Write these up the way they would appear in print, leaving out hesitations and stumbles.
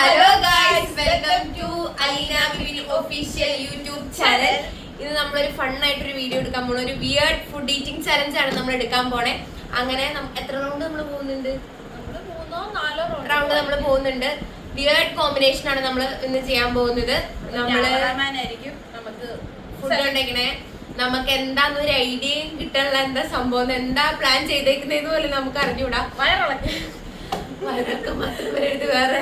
Hello guys, welcome to Aleena Bibini official YouTube channel. ഇത് നമ്മളൊരു ഫണ്ണായിട്ടൊരു video എടുക്കാൻ പോണ ഒരു വിയേർഡ് ഫുഡ് ഈറ്റിംഗ് ചലഞ്ച് ആണ് നമ്മൾ എടുക്കാൻ പോണേ. അങ്ങനെ എത്ര റൗണ്ട് നമ്മൾ പോകുന്നുണ്ട്? 3-4 റൗണ്ട് നമ്മൾ പോകുന്നുണ്ട്. വിയേർഡ് കോമ്പിനേഷൻ ആണ് നമ്മൾ ഇന്ന് ചെയ്യാൻ പോകുന്നത്. നമുക്ക് ഫുഡ് ഉണ്ടെങ്കിനെ നമുക്ക് എന്താന്നൊരു ഐഡിയയും കിട്ടാനുള്ള എന്താ സംഭവം, എന്താ പ്ലാൻ ചെയ്തേക്കുന്നതെന്ന് പോലും നമുക്ക് അറിഞ്ഞൂടാ. വയറൊക്കെ മാത്രം വരരുത്, വേറെ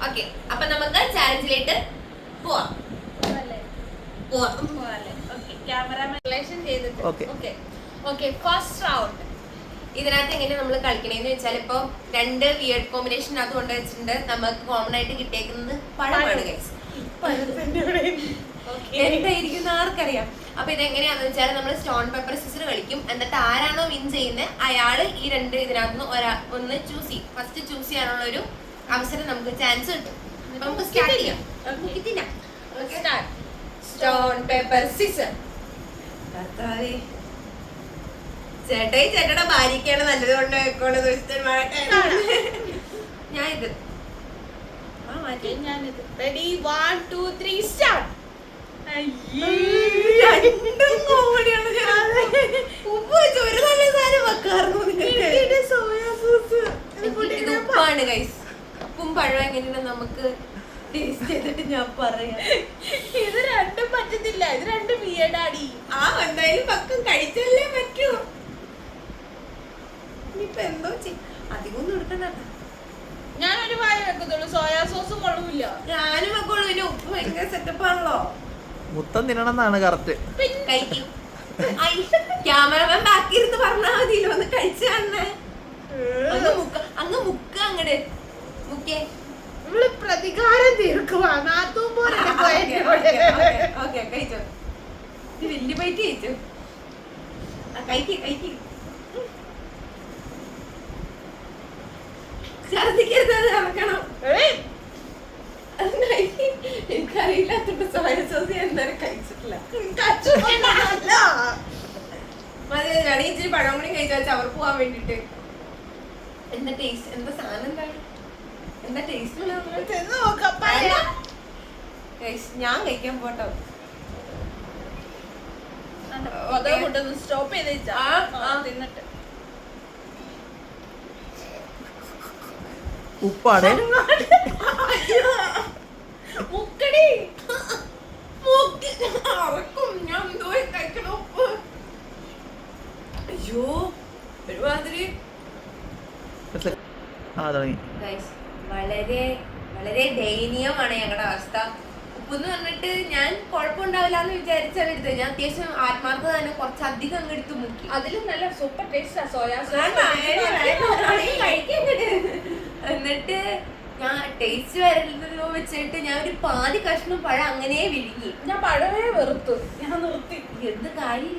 ഓക്കെ. അപ്പൊ നമുക്ക് ചാലഞ്ചിലേക്ക് പോവാം. ഫസ്റ്റ് റൗണ്ട് ഇതിനകത്ത് എങ്ങനെ നമ്മൾ കളിക്കണേന്ന് വെച്ചാൽ ഇപ്പൊ രണ്ട് വിയേർഡ് കോമ്പിനേഷൻ അത് കൊണ്ട് വെച്ചിട്ടുണ്ട്. നമുക്ക് കോമൺ ആയിട്ട് കിട്ടിയേക്കുന്നത് പഴമാണ് ഗൈസ്. എന്തായിരിക്കും ആർക്കറിയാം. അപ്പൊ ഇതെങ്ങനെയാന്ന് വെച്ചാൽ നമ്മൾ സ്റ്റോൺ പേപ്പർ സിസർ കളിക്കും. എന്നിട്ട് ആരാണോ വിൻ ചെയ്യുന്നത് അയാള് ഈ രണ്ട് ഇതിനകത്ത് ഒന്ന് ചൂസ് ചെയ്യും. ഫസ്റ്റ് ചൂസ് ചെയ്യാനുള്ള ഒരു അവസരം നമുക്ക് ചാൻസ് കിട്ടും. നമുക്ക് സ്റ്റാർട്ട് ചെയ്യാം. Stone paper scissor. ചേട്ടായി ചേട്ടയുടെ ഭാര്യക്കാണ് നല്ലത് കൊണ്ട് ഞാൻ ഇത് റെഡി 1 2 3 സ്റ്റാർട്ട്. ഉപ്പാണ് ഗൈസ്. ഉപ്പും പഴം എങ്ങനെയാണ് നമുക്ക് ടേസ്റ്റ് ചെയ്തിട്ട് ഞാൻ പറയാം. ഇത് രണ്ടും പറ്റത്തില്ല, ഇത് രണ്ടും വിയേർഡാടി. എന്തായാലും പക്കം കഴിച്ചല്ലേ പറ്റൂ. ഇനിയിപ്പൊ എന്തോ അധികം ഒന്നും എടുക്കണ്ട. ഞാനൊരു വായ വെക്കത്തുള്ളൂ, സോയാ സോസും കൊള്ളൂല്ല. ഞാനും വെക്കുള്ളൂ. പിന്നെ ഉപ്പ് ഭയങ്കര സെറ്റപ്പ് ആണല്ലോ. മുത്തം തിന്നണമെന്നാണ് കറക്റ്റ്. ക്യാമറമാൻ ബാക്കി ഇരുന്ന് പറഞ്ഞാ മതിയല്ലോ, ഒന്ന് കഴിച്ചു കാണണേ. അങ്ങ് മുക്ക അങ്ങട് മുക്കേ. ഇവള് പ്രതികാരം തീർക്കുവാ. കഴിച്ചോ, വലിയ പൈറ്റ് കഴിച്ചോ. കഴിക്ക് ഛർദിക്കരുത്, അത് ഇറക്കണം. എനിക്കറിയില്ലാത്തോണ്ട് സോയ സോസ് ഞാൻ എന്തായാലും കഴിച്ചിട്ടില്ല. മതി, ഇച്ചിരി പഴം കൂടി കഴിച്ചാൽ ചവർ പോവാൻ വേണ്ടിട്ട്. എന്താ ടേസ്റ്റ്, എന്താ സാധനം, എന്താണ് എന്താ ടേസ്റ്റ്? ഞാൻ കഴിക്കാൻ പോട്ടോ. സ്റ്റോപ്പ് ചെയ്ത് തിന്നിട്ട് ഉപ്പാണ്. മുക്കടി ഞാൻ എന്തോ കഴിക്കണം. ഉപ്പ് അയ്യോ ഒരുമാതിരി. വളരെ വളരെ ദയനീയമാണ് ഞങ്ങളുടെ അവസ്ഥ. ഉപ്പെന്ന് പറഞ്ഞിട്ട് ഞാൻ കുഴപ്പമുണ്ടാവില്ല എന്ന് വിചാരിച്ചെടുത്ത് ഞാൻ അത്യാവശ്യം ആത്മാർത്ഥ തന്നെ കുറച്ചധികം അങ്ങ് എടുത്ത് മുക്കി. അതിലും നല്ല സൂപ്പർ ടേസ്റ്റാ സോയാ എന്നിട്ട് ഞാൻ ടേസ്റ്റ് വരല്ലോ വെച്ചിട്ട് ഞാൻ ഒരു പാതി കഷ്ണം പഴം അങ്ങനെ വിഴുങ്ങി. ഞാൻ പഴമേ വെറുത്തു, ഞാൻ നിർത്തി. എന്ത് കാര്യം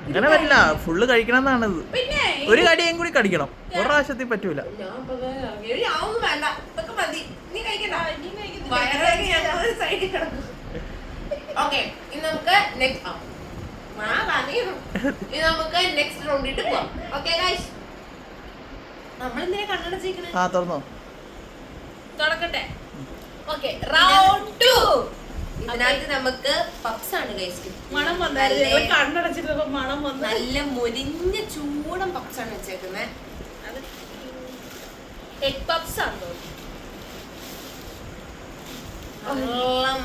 അങ്ങനെ പറ്റില്ല, ഫുള്ള് കഴിക്കണം എന്നാണത്. പിന്നെ ഒരു കടിയും കൂടി കടിക്കണം, ഒരു പ്രാവശ്യത്തിൽ പറ്റൂല. വേണ്ട, ഇതൊക്കെ മതി. നീ കഴിക്കണ്ട. ഓക്കെ, ഇനി നമുക്ക് നെക്സ്റ്റ് റൗണ്ടിട്ട് പോവാം. ഓക്കെ ഗൈസ്, നമ്മളെന്തിനാ കണ്ണടച്ചിരിക്കണേ? തുറന്നോ, തുടക്കട്ടെ. Okay, round 2. ഇതിനകത്ത് നമുക്ക് പപ്സ് ആണ് ഗൈസ്. മണം വന്നാല് കണ്ണടച്ചിട്ട് മണം വന്നു. നല്ല മൊരിഞ്ഞ ചൂടൻ പപ്സ് ആണ് വെച്ചേക്കുന്നത്. എഗ് പപ്സ് ആണ് തോന്നുന്നു.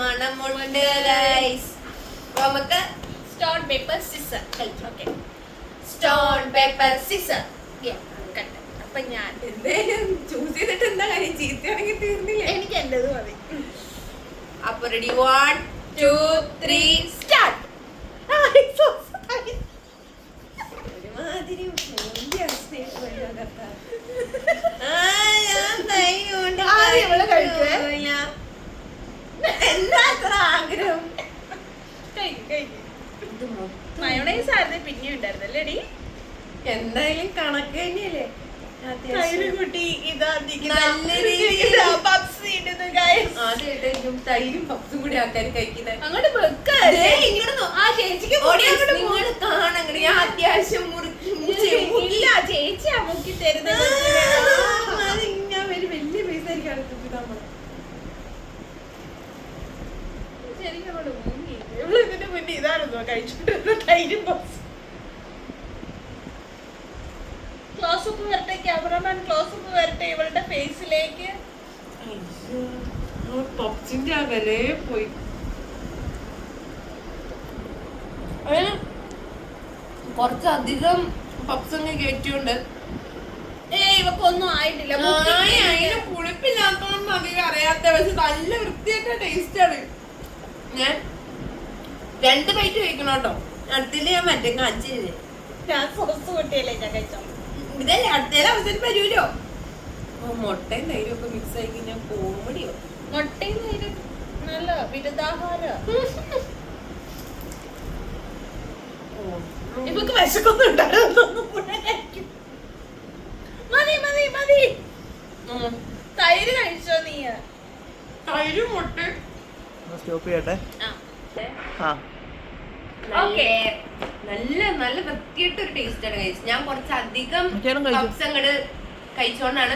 നല്ല മണമുണ്ട് ഗൈസ്. നമുക്ക് സ്റ്റോൺ പേപ്പർ സിസർ കളിക്കാം. Okay, stone paper scissor. അപ്പൊ ഞാൻ ചൂസ് ചെയ്തിട്ട് എന്താ കാര്യം? ചീത്തയാണെങ്കിൽ തീർന്നില്ല. എനിക്ക് എന്റേത് മതി. അപ്പൊ റെഡി 1 2 3 സ്റ്റാർട്ട്. എന്താ അത്ര ആഗ്രഹം? മയോണൈസ് ആയിരുന്നു പിന്നെ ഉണ്ടായിരുന്നല്ലേടി. എന്തായാലും കണക്ക് തന്നെയല്ലേ. നല്ല രീതിയിൽ ആദ്യമായിട്ടായിരിക്കും തൈരും പപ്സും കൂടി ആൾക്കാർ കഴിക്കുന്നത്. അങ്ങോട്ട് ചേച്ചിക്ക് കാണാൻ ഞാൻ അത്യാവശ്യം ചേച്ചിയാ മുക്കി ചേരുന്ന ഞാൻ ഒരു വലിയ പൈസ ആയിരിക്കും അടുത്തിട്ട് ശരിക്കും അങ്ങോട്ട് മുങ്ങി. ഇവള് ഇതിന്റെ മുന്നേ ഇതാണെന്നോ കഴിച്ചിട്ട് തൈരും ക്ലോസ് അപ്പ് വരട്ടെ, ക്യാമറമാൻ ക്ലോസ് അപ്പ് വരട്ടെ ഇവളുടെ ഫേസിലേക്ക്. പപ്സിന്റെ ആ വിലയെ പോയി. അതിന് കുറച്ചധികം പപ്സ് അങ്ങ് കയറ്റിയുണ്ട്. ഇവക്കൊന്നും ആയിട്ടില്ല. അതിന് പുളിപ്പില്ലാത്തോണ്ട് അധികം അറിയാത്ത, പക്ഷെ നല്ല വൃത്തിയായിട്ട് ടേസ്റ്റ് ആണ്. ഞാൻ 2 ബൈറ്റ് കഴിക്കണം കേട്ടോ. അടുത്തില് ഞാൻ മറ്റേ കാണിച്ചില്ലേ, ഞാൻ സോസ് കൂട്ടിയല്ലേ ഞാൻ കഴിച്ചോ. ഇതല്ലേ അടുത്തേലെ അവസരം വരുമല്ലോ. മുട്ടയും തൈരും ഒക്കെ മിക്സ് ആയി കഴിഞ്ഞാൽ കോമഡിയോ. മുട്ടയും തൈരും നല്ല ബിരുദാഹാരം. ഇവക്ക് വിശക്കൊന്നും ഉണ്ടാകും. മതി മതി മതി. തൈര് കഴിച്ചോ നീ? തൈരും മുട്ട സ്റ്റോപ്പ് ചെയ്യട്ടെ. ആ നല്ല നല്ല വൃത്തിയായിട്ടൊരു ടേസ്റ്റ് ആണ് കഴിച്ചത്. ഞാൻ കുറച്ചധികം മിക്കവാറും കഴിച്ചു. പപ്സ് അങ്ങോട്ട് കഴിച്ചോണ്ടാണ്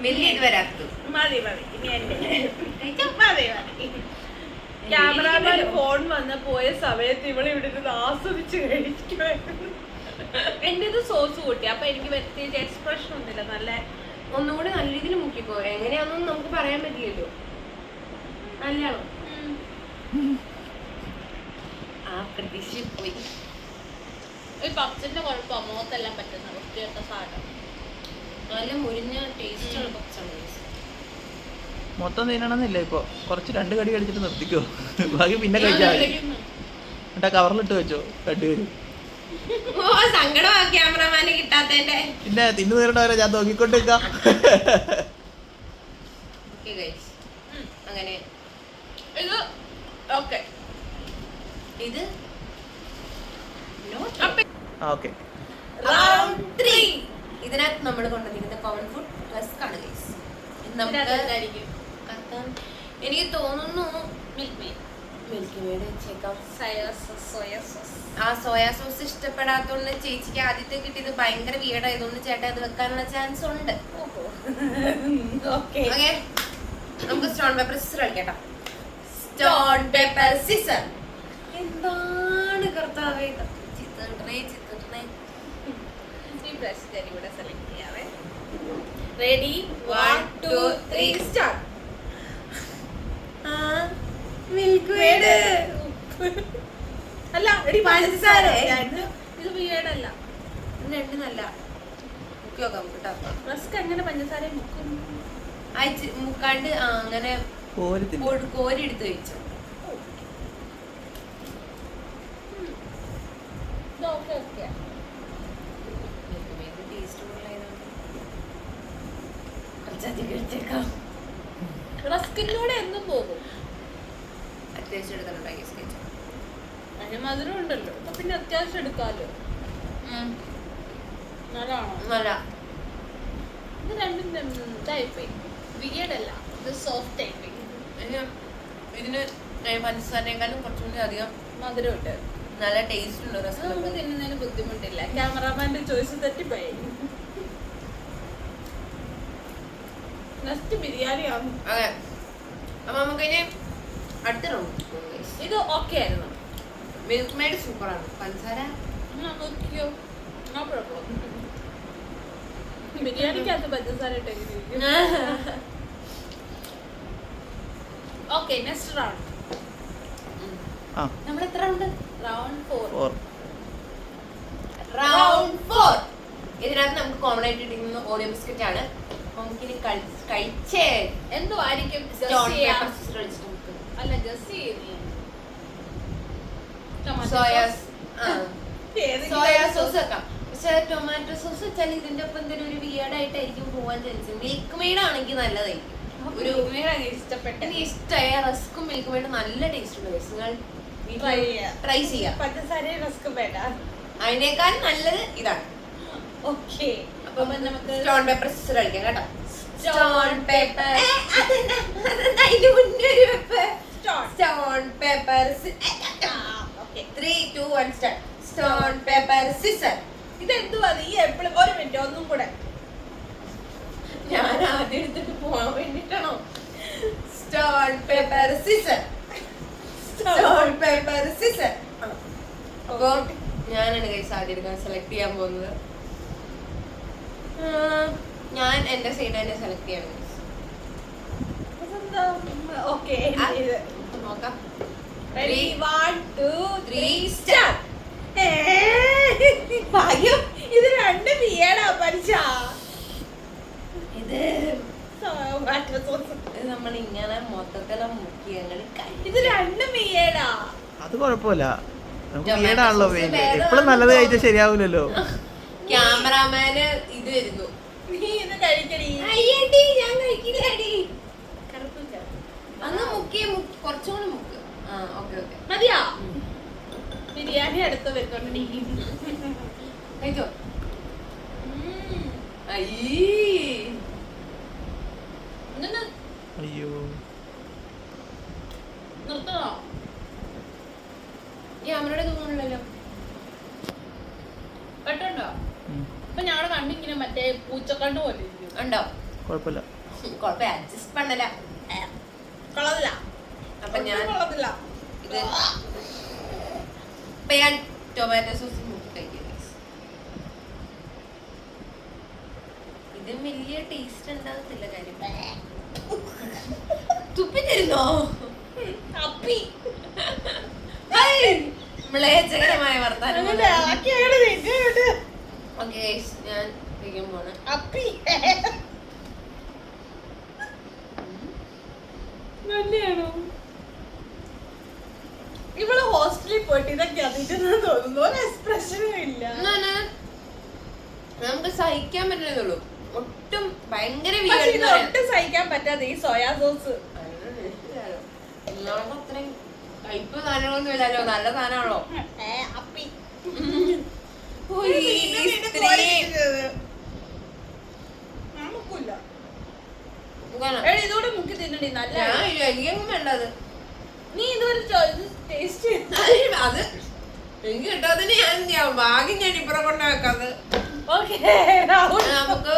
വലിയ ഇത് വരാത്തത്. മതി മതി ഇനി എന്റെ മതി മതി. ക്യാമറാമാൻ ഫോൺ വന്ന് പോയ സമയത്ത് ഇവളെ ഇവിടെ ഇരുന്ന് ആസ്വദിച്ച് കഴിക്കുമായിരുന്നു. എന്റേത് സോസ് കൂട്ടി, അപ്പൊ എനിക്ക് പ്രത്യേകിച്ച് എക്സ്പ്രഷൻ ഒന്നുമില്ല. നല്ല ഒന്നുകൂടി നല്ല രീതിയിൽ മുക്കിപ്പോ. എങ്ങനെയാണെന്നും നമുക്ക് പറയാൻ പറ്റില്ലല്ലോ. നല്ലതാണോ? ആ പ്രതീക്ഷ പോയി. ഒരു പപ്സിന്റെ കുഴപ്പം മുഖത്തെല്ലാം പറ്റുന്ന വൃത്തിയായിട്ട സാധനം. നല്ല മുരിഞ്ഞ ടേസ്റ്റ് ഉള്ള പപ്സാണ്. മൊത്തം തിന്നണമെന്നില്ല. ഇപ്പൊ കുറച്ച് 2 കടി കടിച്ചിട്ട് നിർത്തിക്കോ. ബാക്കി പിന്നെ കഴിച്ചാൽ മതി. എന്നിട്ട് കവറിലിട്ട് വെച്ചോ 2 പേരും. ഓ സങ്കടമാ ക്യാമറമാന് കിട്ടാത്തതിന്റെ. പിന്നെ തിന്നു തീരണവരെ ഞാൻ നോക്കിക്കൊണ്ട് നിൽക്കാം. അങ്ങനെ ഇത് ഓക്കെ. ഇത് ഓക്കെ. റൗണ്ട് 3. ഇതിനകത്ത് നമ്മൾ കൊണ്ടുവന്നിരിക്കുന്ന കോമൺ ഫുഡ് റസ്ക് ആണ് ഗൈസ്. എനിക്ക് തോന്നുന്നു മിൽക്കി മേഡ് വെച്ചേക്കാം. ആ സോയാ സോസ് ഇഷ്ടപ്പെടാത്തോണ്ട് ചേച്ചിക്ക് ആദ്യത്തെ കിട്ടിയത് ഭയങ്കര വീടായതുകൊണ്ട് ചേട്ടാ അത് വെക്കാനുള്ള ചാൻസ് ഉണ്ട്. ഓക്കെ ഓക്കെ, നമുക്ക് സ്റ്റോൺ പേപ്പർ സിസർ കളിക്കട്ടോ. Stone paper scissor. എന്താണ് കർത്താവേ ചിത്രേ. ഈ ബ്രഷ് ഇവിടെ സെലക്ട് ചെയ്യാവേ. Ready 1 2 3 start. മിൽക്ക് മേഡ് അല്ല എടി പഞ്ചസാര. ഇത് വീടല്ല. രണ്ട് നല്ല മുക്കി നോക്കാം കേട്ടോ. റസ്ക് എങ്ങനെ പഞ്ചസാര മുക്കും? മുക്കാണ്ട് അങ്ങനെ കോരി എടുത്ത് വെച്ചു. റസ്കിലൂടെ എന്നും പോകും. അത്യാവശ്യം എടുക്കാനുണ്ടാക്കി അതിന് മധുരം ഉണ്ടല്ലോ, അപ്പൊ പിന്നെ അത്യാവശ്യം എടുക്കാലോ. നല്ലതാണോ? നല്ല. ഇത് രണ്ടും ഇതായിപ്പോയി. വിയർഡല്ല, ഇത് സോഫ്റ്റ് ആയിപ്പോയി. ഇതിന് പഞ്ചസാരേക്കാളും കുറച്ചുകൂടി അധികം മധുരം ഉണ്ട്. നല്ല ടേസ്റ്റ് ഉണ്ട്. റസ്ക് നമുക്ക് തിന്നുന്നതിന് ബുദ്ധിമുട്ടില്ല. ക്യാമറാമാന്റെ ചോയ്സ് തെറ്റിപ്പോയി. നെക്സ്റ്റ് ബിരിയാണി ആണ്. അതെ, അപ്പൊ നമുക്കിനി അടുത്ത റൗണ്ട്. ഇത് ഓക്കെ ആയിരുന്നു. മിൽക്ക് മേഡ് സൂപ്പറാണ്. പഞ്ചസാര നോക്കിയോ, നോ പ്രോബ്ലം. ബിരിയാണിക്കകത്ത് പഞ്ചസാര ഇട്ടെങ്കിലും. Okay, next round. നമ്മൾ എത്ര റൗണ്ട്? റൗണ്ട് 4. റൗണ്ട് 4. ഇതിനകത്ത് നമുക്ക് കോമൺ ആയിട്ട് ഇരിക്കുന്ന ഓറിയോ ബിസ്ക്കറ്റ് ആണ്. നമുക്കിനി കഴിച്ചേ എന്തോ ആയിരിക്കും. അല്ല ജസ്റ്റ് സോയാ സോസ് വെക്കാം. പക്ഷെ ടൊമാറ്റോ സോസ് വെച്ചാൽ ഇതിന്റെ ഒപ്പം എന്തെങ്കിലും ഒരു വിയേർഡായിട്ടായിരിക്കും പോവാൻ ചാൻസ്. മിൽക്ക് മെയ്ഡ് ആണെങ്കിൽ നല്ലതായിരിക്കും. ഒരു ഇഷ്ടപ്പെട്ട ഇഷ്ടമായ റസ്കും മിൽക്ക് മെയ്ഡ് നല്ല ടേസ്റ്റ് ഉണ്ട്. നിങ്ങൾ ട്രൈ ചെയ്യാം. പഞ്ചസാര റസ്ക് വേണ്ട, അതിനേക്കാൾ നല്ലത് ഇതാണ്. ഓക്കെ, അപ്പൊ നമുക്ക് സ്റ്റോൺ പേപ്പർ സിസർ കളിക്കാം കേട്ടോ. Stone paper stone paper 3 2 1 start. Stone paper scissor. ഇതെന്തുവാ നീ എപ്പോഴും? ഒരു മിനിറ്റ്, ഒന്നും കൂടെ. വേണ്ടിട്ടാണോ? Stone paper scissor. Stone paper scissor. അപ്പൊ ഞാനാണ് കൈ സാധ്യത സെലക്ട് ചെയ്യാൻ പോകുന്നത്. ഞാൻ എന്റെ സൈഡ് തന്നെ സെലക്ട് ചെയ്യണം. ഓക്കെ നോക്കാം. Ready 1 2 3 start. ഭാഗ്യം ഇത് രണ്ട് പിയേടാ പരിച്ച. ഇത് ഇത് നമ്മൾ ഇങ്ങനെ മൊത്തത്തിലും മുക്കി അങ്ങനെ ഇത് രണ്ട് പിയേടാ. അത് കുഴപ്പമില്ല, നമുക്ക് വീടാണല്ലോ വേണ്ടി. എപ്പോഴും നല്ലത് കഴിച്ചാൽ ശരിയാവില്ലല്ലോ. ക്യാമറാമാന് ഇത് വരുന്നു. നീ ഇത് കഴിക്കടി. അയ്യടി ഞാൻ കഴിക്കില്ലടി. അങ്ങ് മുക്കി കുറച്ചുകൂടി മുക്ക്. ആ ഓക്കെ ഓക്കെ മതിയാ. ബിരിയാണി അടുത്ത് വെക്കണ്ടി. കഴിച്ചോ. അയ്യോ നിർത്തണോ? ക്യാമറയുടെ തോന്നുന്നില്ലല്ലോ. പെട്ടുണ്ടോ? ഇപ്പൊ ഞങ്ങളുടെ കണ്ണിങ്ങനെ മറ്റേ പൂച്ചക്കണ്ണ് പോലെ ഇരിക്കും. ഉണ്ടോ? കുഴപ്പമില്ല. കുഴപ്പം അഡ്ജസ്റ്റ് പണ്ണല. കൊള്ളത്തില്ല. അപ്പൊ ഞാൻ കൊള്ളത്തില്ല. ഇത് ഇപ്പൊ ഞാൻ ടൊമാറ്റോ സോസ് മുക്കി കഴിക്കും. ഇത് വലിയ ടേസ്റ്റ് ഉണ്ടാകത്തില്ല കാര്യം. തുപ്പിത്തിരുന്നോ? അപ്പി മ്ലേച്ഛകരമായ വർത്താനം. അങ്ങനെ ആക്കിയാണ് നിന്നോട്. ഓക്കെ ഞാൻ കഴിക്കാൻ പോണ. അപ്പി നല്ലയാണോ? ഇവള് ഹോസ്റ്റലിൽ പോയിട്ട് ഇതൊക്കെ അതിട്ടെന്ന് തോന്നുന്നു. ഒരു എക്സ്പ്രഷനും ഇല്ല. നമുക്ക് സഹിക്കാൻ പറ്റുന്നതുള്ളൂ. ഒട്ടും ഭയങ്കര പക്ഷെ ഇത് ഒട്ടും സഹിക്കാൻ പറ്റാതെ ഈ സോയാ സോസ്. അത്രയും കയ്പ് സാധനങ്ങളൊന്നും ഇല്ലല്ലോ, നല്ല സാധനമാണല്ലോ. അപ്പി ഇതോടെ മുക്കി തിന്നടി. നല്ല എനിക്കൊന്നും വേണ്ടത്. നീ ഇതുവരെ ടേസ്റ്റ് അത് എനിക്ക് കിട്ടാത്തന്നെ ഞാൻ ചെയ്യാം. ഭാഗ്യം ഞാൻ ഇപ്പുറം കൊണ്ടാ വെക്കാത്. ഓക്കെ നമുക്ക്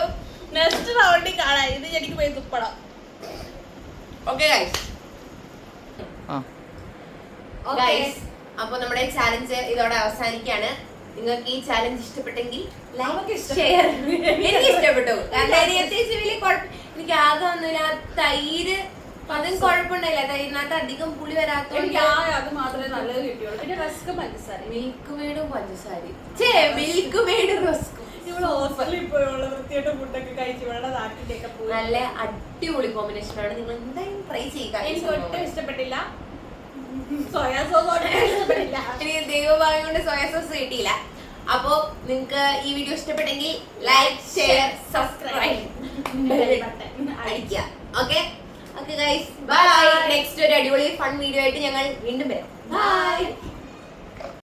നെക്സ്റ്റ് റൗണ്ടിൽ കാണാം. ഇത് എനിക്ക് പോയി തുപ്പണം. Okay guys. ഗൈസ് അപ്പൊ നമ്മുടെ ചാലഞ്ച് ഇതോടെ അവസാനിക്കാണ്. നിങ്ങൾക്ക് ഈ ചാലഞ്ച് ഇഷ്ടപ്പെട്ടെങ്കിൽ ലൈക്ക് ഷെയർ. എനിക്ക് ഇഷ്ടപ്പെട്ടു. കാരണം എനിക്ക് ആകെ ഒന്നുമില്ല. തൈര് അതും കുഴപ്പമുണ്ടായില്ല. തൈരിനകത്ത് അധികം പുളി വരാത്തോണ്ട് അത് മാത്രമേ നല്ലത് കിട്ടിയുള്ളൂ. പിന്നെ റസ്ക് പഞ്ചസാര, മിൽക്ക് മെയ്ഡും പഞ്ചസാരയും. മിൽക്ക് മെയ്ഡും റസ്കും. ഇവള് ഹോസ്റ്റലിൽ പോയുള്ള വൃത്തിയായിട്ട് ഫുഡൊക്കെ കഴിച്ച് ഇവളുടെ നാട്ടിലേക്ക് പോയി. നല്ല അടിപൊളി കോമ്പിനേഷൻ ആണ്. നിങ്ങൾ എന്തായാലും ട്രൈ ചെയ്യുക. എനിക്ക് ഒട്ടും ഇഷ്ടപ്പെട്ടില്ല. സോയാ സോസ് ഒട്ടും ഇഷ്ടപ്പെട്ടില്ല. എനിക്ക് ദൈവഭാഗ്യം കൊണ്ട് സോയാ സോസ് കിട്ടിയില്ല. അപ്പോ നിങ്ങൾക്ക് ഈ വീഡിയോ ഇഷ്ടപ്പെട്ടെങ്കിൽ ലൈക്ക് ഷെയർ സബ്സ്ക്രൈബ് അടിക്കുക. Okay okay guys bye. Next ഒരു അടിപൊളി ഫൺ വീഡിയോ ആയിട്ട് ഞങ്ങൾ വീണ്ടും വരാം. ബൈ.